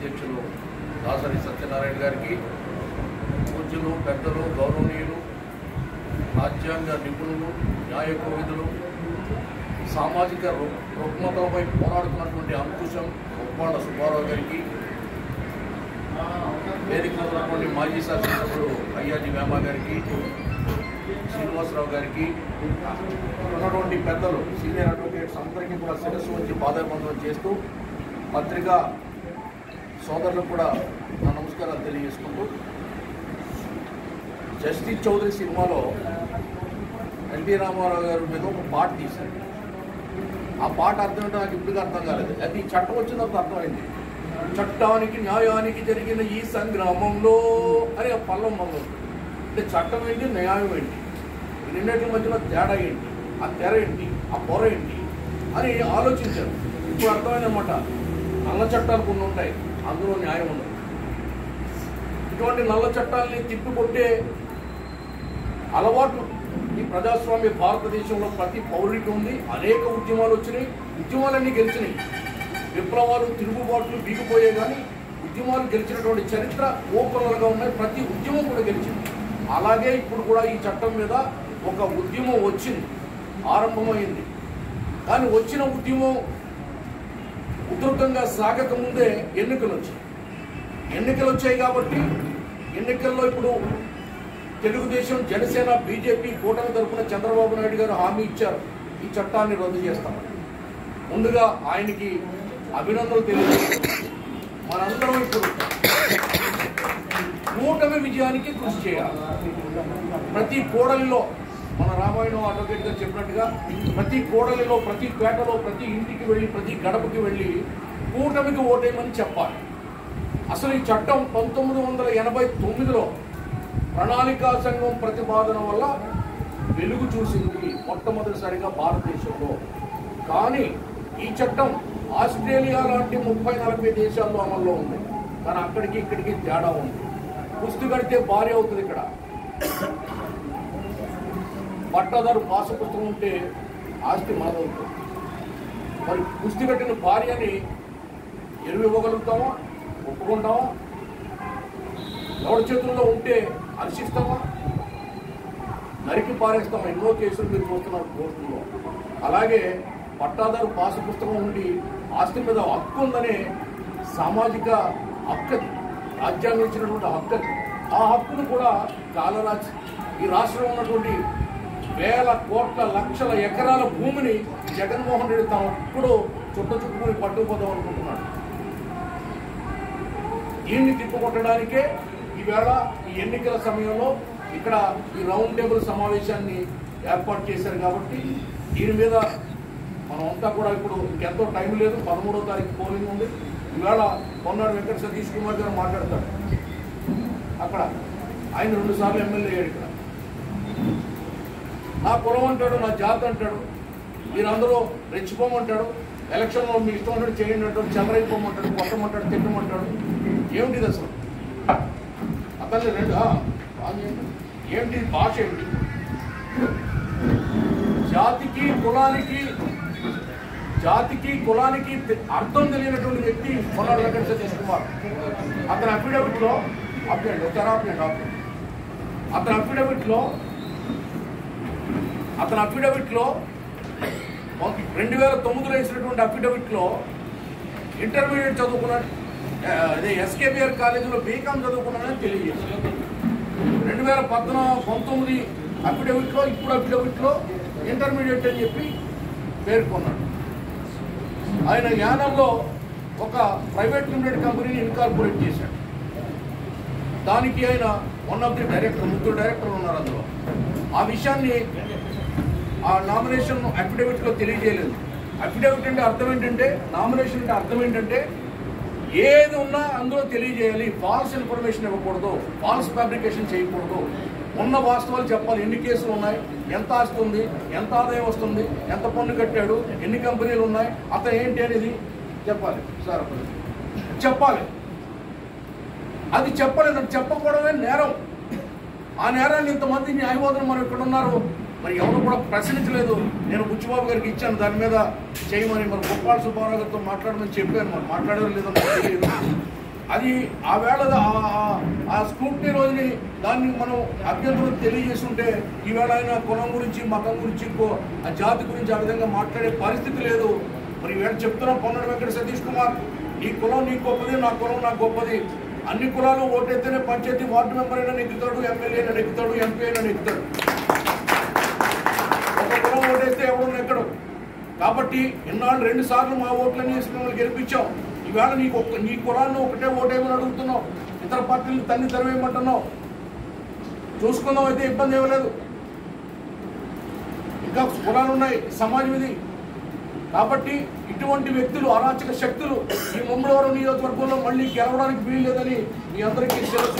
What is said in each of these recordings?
అధ్యక్షులు దాసరి సత్యనారాయణ గారికి, పూజ్యులు, పెద్దలు, గౌరవనీయులు, రాజ్యాంగ నిపుణులు, న్యాయ కోవిదులు, సామాజిక రుగ్మతలపై పోరాడుతున్నటువంటి అంకుశం ఉప్పాడ సుబ్బారావు గారికి, వేదికలో ఉన్నటువంటి మాజీ శాసనసభ్యులు అయ్యాజీ వేమ గారికి, శ్రీనివాసరావు గారికి, ఉన్నటువంటి పెద్దలు, సీనియర్ అడ్వకేట్స్ అందరికీ కూడా శిరస్సు వచ్చి పాదాభివందనం చేస్తూ పత్రికా సోదరులకు కూడా నా నమస్కారాలు తెలియజేసుకుంటూ, జస్టిస్ చౌదరి సినిమాలో ఎన్టీ రామారావు గారి మీద ఒక పాట తీశారు. ఆ పాట అర్థం ఏంటో నాకు ఇప్పటికీ అర్థం కాలేదు. అది చట్టం వచ్చినంత అర్థమైంది. చట్టానికి న్యాయానికి జరిగిన ఈ సంగ్రామంలో అని ఆ పల్లం మొదలు. అంటే చట్టం ఏంటి, న్యాయం ఏంటి, రెండింటి మధ్యలో తేడా ఏంటి, ఆ తెర ఏంటి, ఆ పొర ఏంటి అని ఆలోచించారు. ఇప్పుడు అర్థమైందన్నమాట. నల్ల చట్టాలు కొన్ని ఉంటాయి, అందులో న్యాయం ఉండదు. ఇటువంటి నల్ల చట్టాలని తిప్పికొట్టే అలవాటు ఈ ప్రజాస్వామ్య భారతదేశంలో ప్రతి పౌరుడికి ఉంది. అనేక ఉద్యమాలు వచ్చినాయి, ఉద్యమాలన్నీ గెలిచినాయి. విప్లవాలు, తిరుగుబాట్లు బీగిపోయే కానీ ఉద్యమాలు గెలిచినటువంటి చరిత్ర ఓపెనర్గా ఉన్నాయి. ప్రతి ఉద్యమం కూడా గెలిచింది. అలాగే ఇప్పుడు కూడా ఈ చట్టం మీద ఒక ఉద్యమం వచ్చింది, ఆరంభమైంది. కానీ వచ్చిన ఉద్యమం ఉధృతంగా సాగకముందే ఎన్నికలు వచ్చాయి కాబట్టి ఎన్నికల్లో ఇప్పుడు తెలుగుదేశం, జనసేన, బీజేపీ కూటమి తరఫున చంద్రబాబు నాయుడు గారు హామీ ఇచ్చారు, ఈ చట్టాన్ని రద్దు చేస్తామని. ముందుగా ఆయనకి అభినందనలు తెలియజేస్తాం. మనందరం ఇప్పుడు కూటమి విజయానికి కృషి చేయాలి. ప్రతి కోడలిలో, మన రామాయణం అడ్వకేట్ గారు చెప్పినట్టుగా, ప్రతి కోడలిలో, ప్రతి పేటలో, ప్రతి ఇంటికి వెళ్ళి, ప్రతి గడపకి వెళ్ళి కూటమికి ఓటేయమని చెప్పాలి. అసలు ఈ చట్టం 1989లో ప్రణాళికా సంఘం ప్రతిపాదన వల్ల వెలుగు చూసింది మొట్టమొదటిసారిగా భారతదేశంలో. కానీ ఈ చట్టం ఆస్ట్రేలియా లాంటి 30-40 దేశాల్లో అమల్లో ఉంది. కానీ అక్కడికి ఇక్కడికి తేడా ఉంది. కుస్తీ కడితే భార్య అవుతుంది. ఇక్కడ పట్టాదారు పాస పుస్తకం ఉంటే ఆస్తి మనదవుతుంది. మరి కుస్తీ కట్టిన భార్యని ఎరువు ఇవ్వగలుగుతామా, ఒప్పుకుంటామా? ఎవరి చేతుల్లో ఉంటే హర్షిస్తామా, నరికి పారేస్తామా? ఎన్నో కేసులు మీరు చూస్తున్నారు కోర్టులో. అలాగే పట్టాదారు పాసు పుస్తకం ఉండి ఆస్తి మీద హక్కు ఉందనే సామాజిక హక్కు, రాజ్యాంగం ఇచ్చినటువంటి హక్కు. ఆ హక్కును కూడా కాలరాజు ఈ రాష్ట్రంలో ఉన్నటువంటి వేల కోట్ల లక్షల ఎకరాల భూమిని జగన్మోహన్ రెడ్డి తాను ఇప్పుడు చుట్టుకుని పట్టుకుపోదాం అనుకుంటున్నాడు. దీన్ని తిప్పుకొట్టడానికే ఈవేళ ఈ ఎన్నికల సమయంలో ఇక్కడ ఈ రౌండ్ టేబుల్ సమావేశాన్ని ఏర్పాటు చేశారు. కాబట్టి దీని మీద మనం అంతా కూడా ఇప్పుడు ఇంకెంతో టైం లేదు. 13వ తారీఖు పోలింగ్ ఉంది. ఈవేళ పొన్నాడు వెంకట సతీష్ కుమార్ గారు మాట్లాడతారు. అక్కడ ఆయన 2 సార్లు ఎమ్మెల్యే అయ్యాడు. ఇక్కడ నా కులం అంటాడు, నా జాతి అంటాడు, మీరందరూ రెచ్చిపోమంటాడు, ఎలక్షన్లో మీ ఇష్టం ఉంటాడు చేయండి అంటాడు, చెలరైపోమంటాడు, కొట్టమంటాడు, తిట్టమంటాడు. ఏమిటిది అసలు? అతన్ని ఏంటి భాష ఏంటి? జాతికి కులానికి అర్థం తెలియనటువంటి వ్యక్తి పొన్నాడు వెంకట సతీష్ కుమార్. అతని అఫిడవిట్లో అతని అఫిడవిట్లో 2009లో వేసినటువంటి అఫిడవిట్లో ఇంటర్మీడియట్ చదువుకున్నాడు, అదే ఎస్కేబిఆర్ కాలేజీలో బీకామ్ చదువుకున్నాడని తెలియజేశారు. 2019 అఫిడవిట్లో, ఇప్పుడు అఫిడవిట్లో ఇంటర్మీడియట్ అని చెప్పి పేర్కొన్నాడు. ఆయన యానంలో ఒక ప్రైవేట్ లిమిటెడ్ కంపెనీని ఇన్కార్పొరేట్ చేశాడు. దానికి ఆయన వన్ ఆఫ్ ది డైరెక్టర్, 3 డైరెక్టర్లు ఉన్నారు అందులో. ఆ విషయాన్ని ఆ నామినేషన్ అఫిడవిట్లో తెలియజేయలేదు. అఫిడవిట్ అంటే అర్థం ఏంటంటే, నామినేషన్ అంటే అర్థం ఏంటంటే ఏది ఉన్నా అందులో తెలియజేయాలి. ఫాల్స్ ఇన్ఫర్మేషన్ ఇవ్వకూడదు, ఫాల్స్ ఫ్యాబ్రికేషన్ చేయకూడదు. ఉన్న వాస్తవాలు చెప్పాలి. ఎన్ని కేసులు ఉన్నాయి, ఎంత ఆస్తి ఉంది, ఎంత ఆదాయం వస్తుంది, ఎంత పన్ను కట్టాడు, ఎన్ని కంపెనీలు ఉన్నాయి, అతను ఏంటి అనేది చెప్పాలి. సార్ చెప్పాలి. అది చెప్పలేదు, చెప్పకపోవడమే నేరం. ఆ నేరాన్ని ఇంతమంది న్యాయవాదులు మనం ఇక్కడ ఉన్నారు, మరి ఎవరు కూడా ప్రశ్నించలేదు. నేను బుచ్చిబాబు గారికి ఇచ్చాను దాని మీద చేయమని, మరి ఉప్పాడ సుబ్బారావు గారితో మాట్లాడమని చెప్పాను. మరి మాట్లాడారు లేదో తెలియదు. అది ఆ వేళ ఆ స్క్రూటినీ రోజుని దాన్ని మనం అభ్యంతరం తెలియజేసి ఉంటే ఈవేళ ఆయన కులం గురించి మతం గురించి ఆ జాతి గురించి ఆ విధంగా మాట్లాడే పరిస్థితి లేదు. మరి ఈవేళ చెప్తున్నాం పొన్నాడు వెంకట సతీష్ కుమార్, నీ కులం నీకు గొప్పది, నా కులం నాకు గొప్పది. అన్ని కులాలు ఓటైతేనే పంచాయతీ వార్డు మెంబర్ అయినా నెక్కుతాడు, ఎమ్మెల్యే అయినా నెక్కుతాడు, ఎంపీ అయినా నెక్కుతాడు. ఒక కులం ఓటేస్తే ఎవరు నెక్కడు. కాబట్టి ఇన్నాళ్ళు 2 సార్లు మా ఓట్లన్నీ వేసి మిమ్మల్ని గెలిపించాం. ఈవేళ నీ కులాన్ని ఒకటే ఓటేమని అడుగుతున్నావు, ఇతర పార్టీలు తన్ని తెరవేయమంటున్నావు. చూసుకుందాం, అయితే ఇబ్బంది ఇవ్వలేదు. ఇంకా కులాలు ఉన్నాయి, సమాజం ఇది. కాబట్టి ఇటువంటి వ్యక్తులు, అరాచక శక్తులు ఈ ముమ్మడివరం నియోజకవర్గంలో మళ్ళీ గెలవడానికి వీలు లేదని మీ అందరికీ తెలుసు.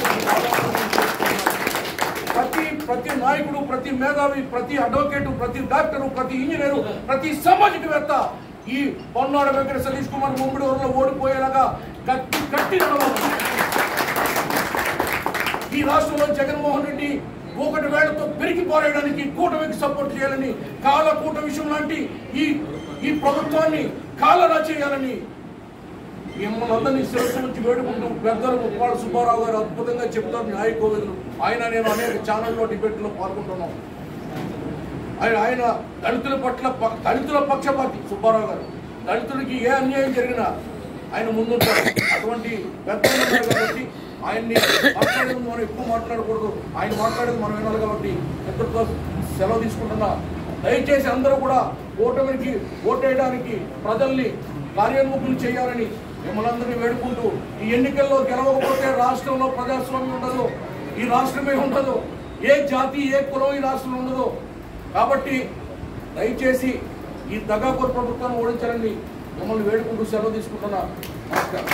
ప్రతి నాయకుడు, ప్రతి మేధావి, ప్రతి అడ్వకేటు, ప్రతి డాక్టరు, ప్రతి ఇంజనీరు, ప్రతి సామాజికవేత్త ఈ పొన్నాడు వెంకట సతీష్ కుమార్ ముమ్మడివరంలో ఓడిపోయేలాగా కట్టి నడవాలి. ఈ రాష్ట్రంలో జగన్మోహన్ రెడ్డి ఒకటి వేళతో పెరిగి పోరాడడానికి కూటమికి సపోర్ట్ చేయాలని, కాలకూట విషయం లాంటి ఈ ప్రభుత్వాన్ని కాలరా చేయాలని మిమ్మల్ని అందరినీ శిరస్సు నుంచి వేడుకుంటూ పెద్దలు ముప్పాడు సుబ్బారావు గారు అద్భుతంగా చెప్తారు. న్యాయ కోవిదులు ఆయన, నేను అనేక ఛానల్లో డిబేట్లో పాల్గొంటున్నాం. ఆయన దళితుల పక్షపాతి సుబ్బారావు గారు. దళితుడికి ఏ అన్యాయం జరిగినా ఆయన ముందుంటారు. అటువంటి పెద్దలు ఉన్నారు కాబట్టి ఆయన్ని మాట్లాడేది మనం ఎక్కువ మాట్లాడకూడదు. ఆయన మాట్లాడేది మనం వినాలి. కాబట్టి ఇద్దరితో సెలవు తీసుకుంటున్నా. దయచేసి అందరూ కూడా ఓటమికి ఓటేయడానికి ప్రజల్ని కార్యోన్ముఖులు చేయాలని మిమ్మల్ని అందరినీ వేడుకుంటూ, ఈ ఎన్నికల్లో గెలవకపోతే రాష్ట్రంలో ప్రజాస్వామ్యం ఉండదు, ఈ రాష్ట్రమే ఉండదు, ఏ జాతి ఏ కులం ఈ రాష్ట్రంలో ఉండదు. కాబట్టి దయచేసి ఈ దగాకోరు ప్రభుత్వాన్ని ఓడించాలని మిమ్మల్ని వేడుకుంటూ సెలవు తీసుకుంటున్నా. నమస్కారం.